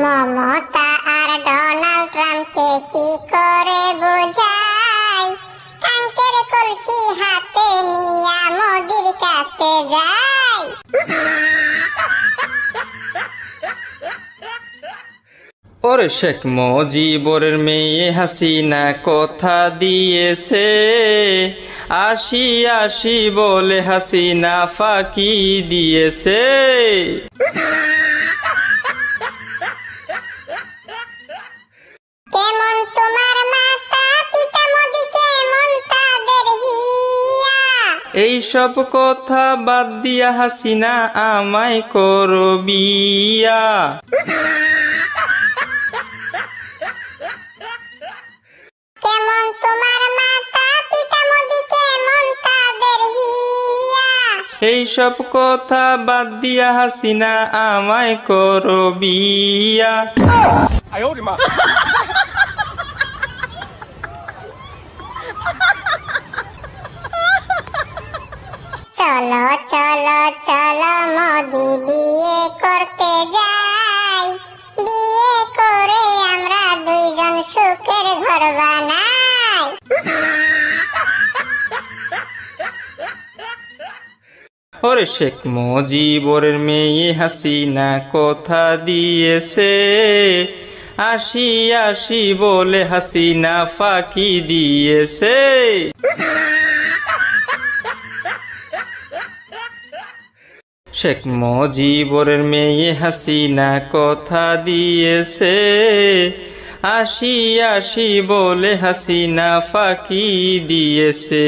মমতা আর Donald ট্রাম্পকে কি করে বোঝাই, কাঙ্কের কলসি হাতে নিয়া মোদির কাছে যাই। ওরে শেখ মুজিবুরের মেয়ে হাসিনা কথা দিয়েছে, আসি আসি বলে হাসিনা ফাঁকি দিয়েছে। কেমন তোমার মাতা পিতা মোদি, কেমন তাদের হিয়া। এইসব কথা বাদ দিয়া হাসিনা আমায় করো বিয়া। কেমন তোমার মাতা পিতা মোদি, কেমন তাদের হিয়া। এইসব কথা বাদ দিয়া হাসিনা আমায় করো বিয়া। চলো চলো চলো মোদি বিয়ে করতে যাই, বিয়ে করে আমরা দুইজন সুখের ঘর বানাই। ওরে শেখ মুজিবুরের মেয়ে হাসিনা কথা দিয়েছে, আসি আসি বলে হাসিনা ফাঁকি দিয়েছে। শেখ মুজিবুরের মেয়ে হাসিনা কথা দিয়েছে, আসি আসি বলে হাসিনা ফাঁকি দিয়েছে।